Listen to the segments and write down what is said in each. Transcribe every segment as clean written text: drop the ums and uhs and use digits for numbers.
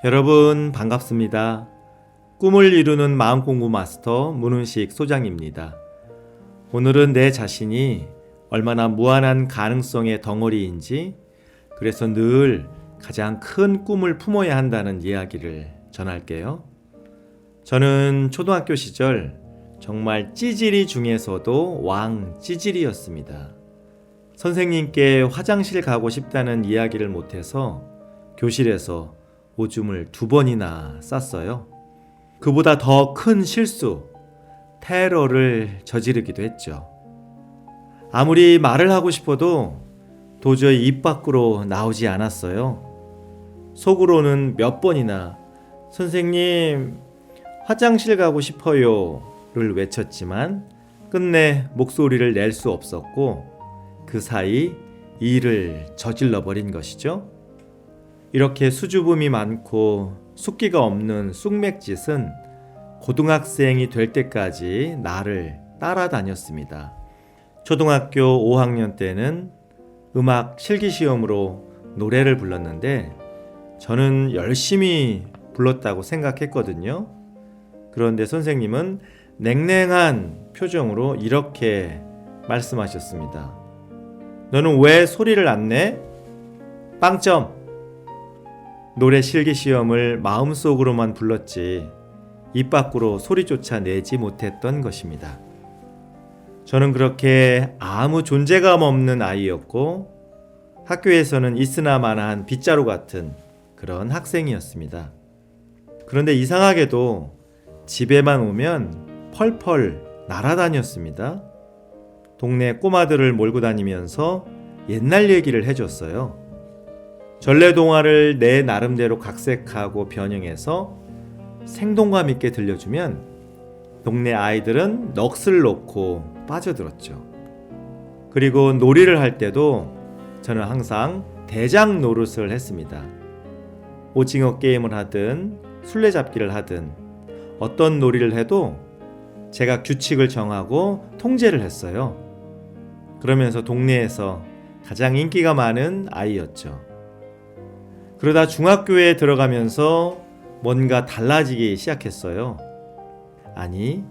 여러분 반갑습니다. 꿈을 이루는 마음공부 마스터 문훈식 소장입니다. 오늘은 내 자신이 얼마나 무한한 가능성의 덩어리인지, 그래서 늘 가장 큰 꿈을 품어야 한다는 이야기를 전할게요. 저는 초등학교 시절 정말 찌질이 중에서도 왕 찌질이었습니다. 선생님께 화장실 가고 싶다는 이야기를 못해서 교실에서 오줌을 2번이나 쌌어요. 그보다 더 큰 실수, 테러를 저지르기도 했죠. 아무리 말을 하고 싶어도 도저히 입 밖으로 나오지 않았어요. 속으로는 몇 번이나 선생님, 화장실 가고 싶어요를 외쳤지만 끝내 목소리를 낼 수 없었고, 그 사이 일을 저질러 버린 것이죠. 이렇게 수줍음이 많고 숙기가 없는 쑥맥짓은 고등학생이 될 때까지 나를 따라다녔습니다. 초등학교 5학년 때는 음악 실기시험으로 노래를 불렀는데 저는 열심히 불렀다고 생각했거든요. 그런데 선생님은 냉랭한 표정으로 이렇게 말씀하셨습니다. 너는 왜 소리를 안 내? 빵점! 노래 실기시험을 마음속으로만 불렀지 입 밖으로 소리조차 내지 못했던 것입니다. 저는 그렇게 아무 존재감 없는 아이였고 학교에서는 있으나마나한 빗자루 같은 그런 학생이었습니다. 그런데 이상하게도 집에만 오면 펄펄 날아다녔습니다. 동네 꼬마들을 몰고 다니면서 옛날 얘기를 해줬어요. 전래동화를 내 나름대로 각색하고 변형해서 생동감 있게 들려주면 동네 아이들은 넋을 놓고 빠져들었죠. 그리고 놀이를 할 때도 저는 항상 대장 노릇을 했습니다. 오징어 게임을 하든 술래잡기를 하든 어떤 놀이를 해도 제가 규칙을 정하고 통제를 했어요. 그러면서 동네에서 가장 인기가 많은 아이였죠. 그러다 중학교에 들어가면서 뭔가 달라지기 시작했어요. 아니,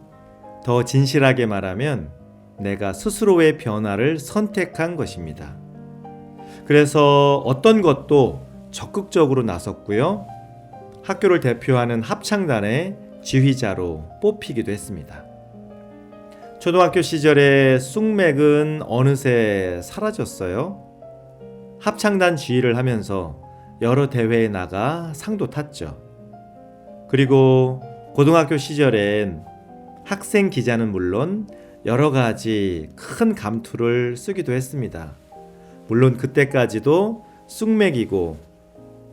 더 진실하게 말하면 내가 스스로의 변화를 선택한 것입니다. 그래서 어떤 것도 적극적으로 나섰고요. 학교를 대표하는 합창단의 지휘자로 뽑히기도 했습니다. 초등학교 시절의 쑥맥은 어느새 사라졌어요. 합창단 지휘를 하면서 여러 대회에 나가 상도 탔죠. 그리고 고등학교 시절엔 학생 기자는 물론 여러 가지 큰 감투를 쓰기도 했습니다. 물론 그때까지도 쑥맥이고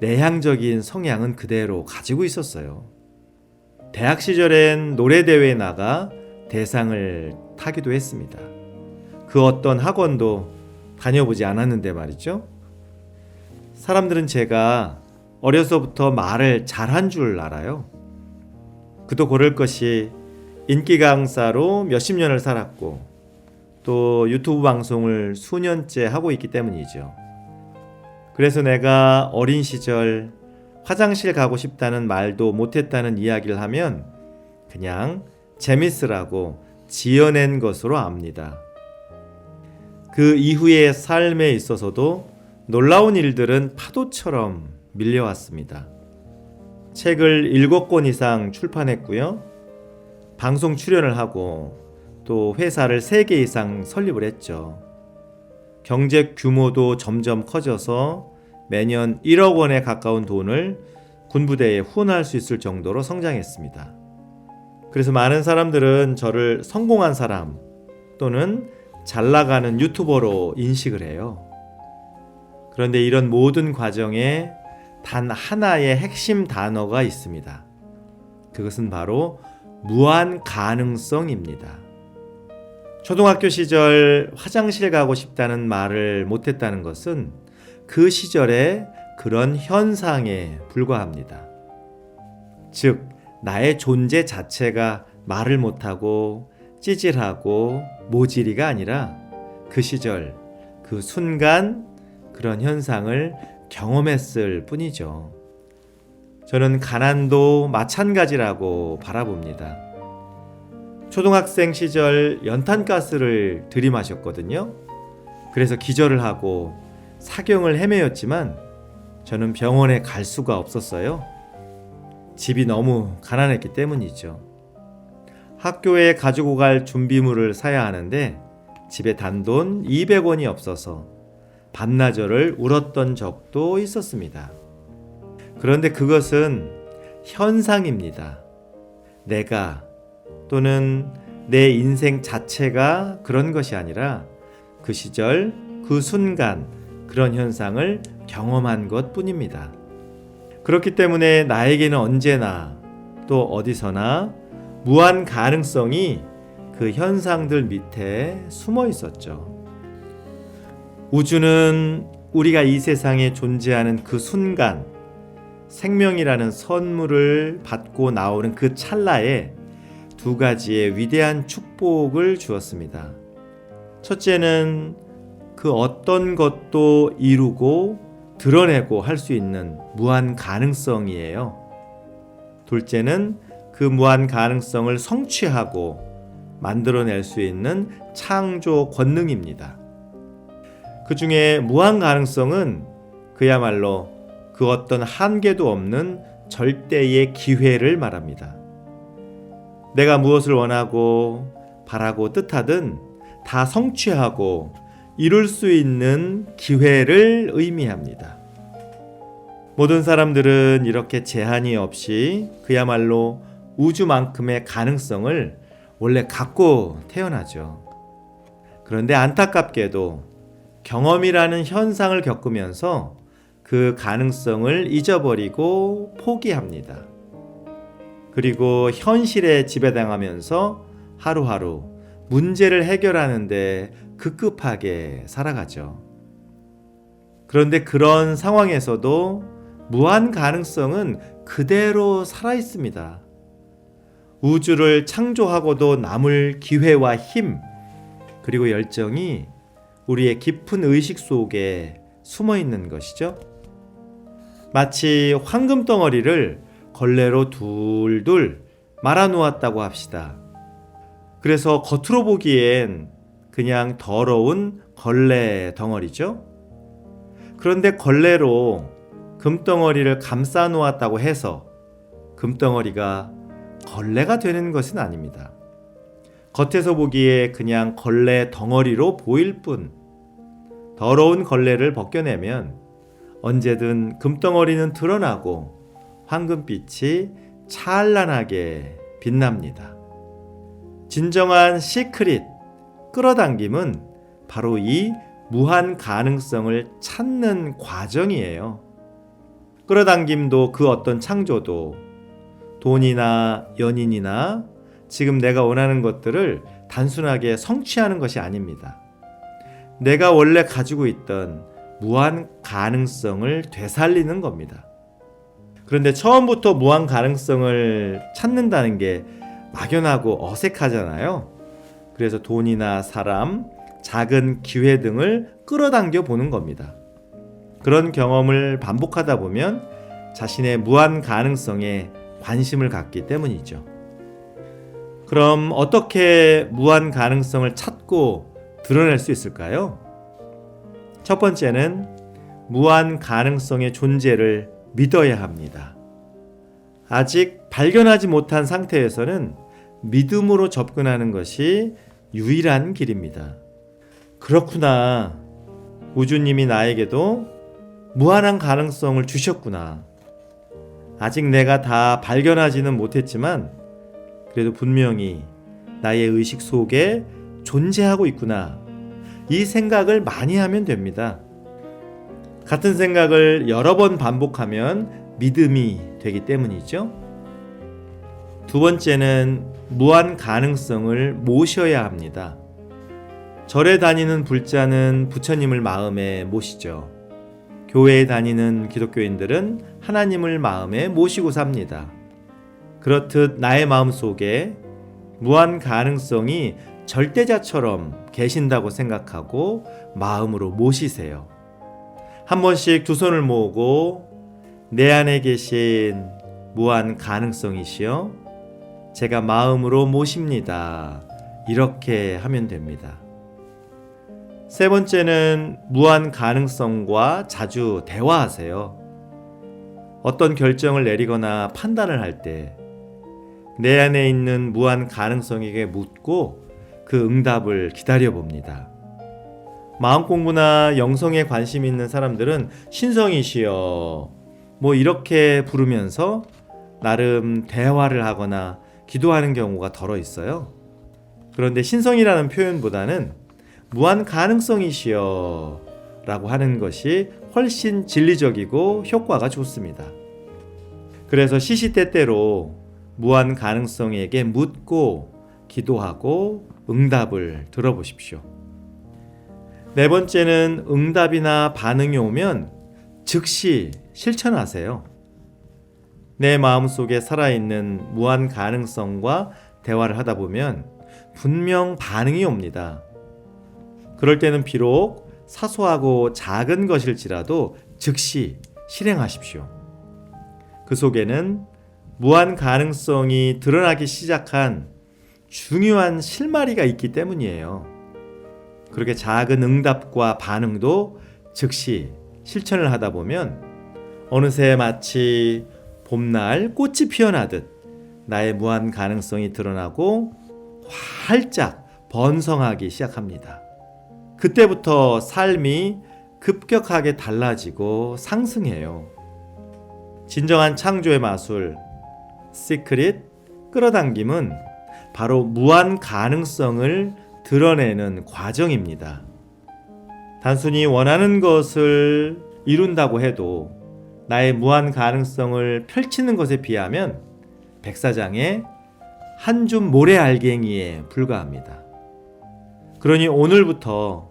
내향적인 성향은 그대로 가지고 있었어요. 대학 시절엔 노래대회에 나가 대상을 타기도 했습니다. 그 어떤 학원도 다녀보지 않았는데 말이죠. 사람들은 제가 어려서부터 말을 잘한 줄 알아요. 그도 고를 것이 인기 강사로 몇십 년을 살았고 또 유튜브 방송을 수년째 하고 있기 때문이죠. 그래서 내가 어린 시절 화장실 가고 싶다는 말도 못했다는 이야기를 하면 그냥 재밌으라고 지어낸 것으로 압니다. 그 이후의 삶에 있어서도 놀라운 일들은 파도처럼 밀려왔습니다. 책을 7권 이상 출판했고요. 방송 출연을 하고 또 회사를 3개 이상 설립을 했죠. 경제 규모도 점점 커져서 매년 1억 원에 가까운 돈을 군부대에 후원할 수 있을 정도로 성장했습니다. 그래서 많은 사람들은 저를 성공한 사람 또는 잘 나가는 유튜버로 인식을 해요. 그런데 이런 모든 과정에 단 하나의 핵심 단어가 있습니다. 그것은 바로 무한 가능성입니다. 초등학교 시절 화장실 가고 싶다는 말을 못했다는 것은 그 시절의 그런 현상에 불과합니다. 즉, 나의 존재 자체가 말을 못하고 찌질하고 모질이가 아니라 그 시절, 그 순간 그런 현상을 경험했을 뿐이죠. 저는 가난도 마찬가지라고 바라봅니다. 초등학생 시절 연탄가스를 들이마셨거든요. 그래서 기절을 하고 사경을 헤매었지만 저는 병원에 갈 수가 없었어요. 집이 너무 가난했기 때문이죠. 학교에 가지고 갈 준비물을 사야 하는데 집에 단돈 200원이 없어서 반나절을 울었던 적도 있었습니다. 그런데 그것은 현상입니다. 내가 또는 내 인생 자체가 그런 것이 아니라 그 시절, 그 순간 그런 현상을 경험한 것 뿐입니다. 그렇기 때문에 나에게는 언제나 또 어디서나 무한 가능성이 그 현상들 밑에 숨어 있었죠. 우주는 우리가 이 세상에 존재하는 그 순간, 생명이라는 선물을 받고 나오는 그 찰나에 두 가지의 위대한 축복을 주었습니다. 첫째는 그 어떤 것도 이루고 드러내고 할 수 있는 무한 가능성이에요. 둘째는 그 무한 가능성을 성취하고 만들어낼 수 있는 창조 권능입니다. 그 중에 무한 가능성은 그야말로 그 어떤 한계도 없는 절대의 기회를 말합니다. 내가 무엇을 원하고 바라고 뜻하든 다 성취하고 이룰 수 있는 기회를 의미합니다. 모든 사람들은 이렇게 제한이 없이 그야말로 우주만큼의 가능성을 원래 갖고 태어나죠. 그런데 안타깝게도 경험이라는 현상을 겪으면서 그 가능성을 잊어버리고 포기합니다. 그리고 현실에 지배당하면서 하루하루 문제를 해결하는데 급급하게 살아가죠. 그런데 그런 상황에서도 무한 가능성은 그대로 살아있습니다. 우주를 창조하고도 남을 기회와 힘, 그리고 열정이 우리의 깊은 의식 속에 숨어 있는 것이죠. 마치 황금 덩어리를 걸레로 둘둘 말아 놓았다고 합시다. 그래서 겉으로 보기엔 그냥 더러운 걸레 덩어리죠. 그런데 걸레로 금덩어리를 감싸 놓았다고 해서 금덩어리가 걸레가 되는 것은 아닙니다. 겉에서 보기에 그냥 걸레 덩어리로 보일 뿐, 더러운 걸레를 벗겨내면 언제든 금덩어리는 드러나고 황금빛이 찬란하게 빛납니다. 진정한 시크릿, 끌어당김은 바로 이 무한 가능성을 찾는 과정이에요. 끌어당김도 그 어떤 창조도 돈이나 연인이나 지금 내가 원하는 것들을 단순하게 성취하는 것이 아닙니다. 내가 원래 가지고 있던 무한 가능성을 되살리는 겁니다. 그런데 처음부터 무한 가능성을 찾는다는 게 막연하고 어색하잖아요. 그래서 돈이나 사람, 작은 기회 등을 끌어당겨 보는 겁니다. 그런 경험을 반복하다 보면 자신의 무한 가능성에 관심을 갖기 때문이죠. 그럼 어떻게 무한 가능성을 찾고 드러낼 수 있을까요? 첫 번째는 무한 가능성의 존재를 믿어야 합니다. 아직 발견하지 못한 상태에서는 믿음으로 접근하는 것이 유일한 길입니다. 그렇구나. 우주님이 나에게도 무한한 가능성을 주셨구나. 아직 내가 다 발견하지는 못했지만 그래도 분명히 나의 의식 속에 존재하고 있구나. 이 생각을 많이 하면 됩니다. 같은 생각을 여러 번 반복하면 믿음이 되기 때문이죠. 두 번째는 무한 가능성을 모셔야 합니다. 절에 다니는 불자는 부처님을 마음에 모시죠. 교회에 다니는 기독교인들은 하나님을 마음에 모시고 삽니다. 그렇듯 나의 마음 속에 무한 가능성이 절대자처럼 계신다고 생각하고 마음으로 모시세요. 한 번씩 두 손을 모으고 내 안에 계신 무한 가능성이시여 제가 마음으로 모십니다. 이렇게 하면 됩니다. 세 번째는 무한 가능성과 자주 대화하세요. 어떤 결정을 내리거나 판단을 할 때 내 안에 있는 무한 가능성에게 묻고 그 응답을 기다려 봅니다. 마음 공부나 영성에 관심 있는 사람들은 신성이시여 이렇게 부르면서 나름 대화를 하거나 기도하는 경우가 덜어 있어요. 그런데 신성이라는 표현보다는 무한 가능성이시여 라고 하는 것이 훨씬 진리적이고 효과가 좋습니다. 그래서 시시때때로 무한 가능성에게 묻고 기도하고 응답을 들어보십시오. 네 번째는 응답이나 반응이 오면 즉시 실천하세요. 내 마음속에 살아있는 무한 가능성과 대화를 하다 보면 분명 반응이 옵니다. 그럴 때는 비록 사소하고 작은 것일지라도 즉시 실행하십시오. 그 속에는 무한 가능성이 드러나기 시작한 중요한 실마리가 있기 때문이에요. 그렇게 작은 응답과 반응도 즉시 실천을 하다 보면 어느새 마치 봄날 꽃이 피어나듯 나의 무한 가능성이 드러나고 활짝 번성하기 시작합니다. 그때부터 삶이 급격하게 달라지고 상승해요. 진정한 창조의 마술, 시크릿, 끌어당김은 바로 무한 가능성을 드러내는 과정입니다. 단순히 원하는 것을 이룬다고 해도 나의 무한 가능성을 펼치는 것에 비하면 백사장의 한 줌 모래알갱이에 불과합니다. 그러니 오늘부터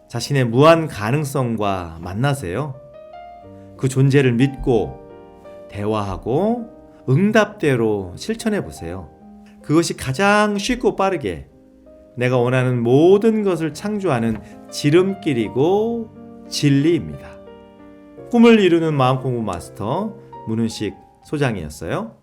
자신의 무한 가능성과 만나세요. 그 존재를 믿고 대화하고 응답대로 실천해 보세요. 그것이 가장 쉽고 빠르게 내가 원하는 모든 것을 창조하는 지름길이고 진리입니다. 꿈을 이루는 마음공부 마스터 문은식 소장이었어요.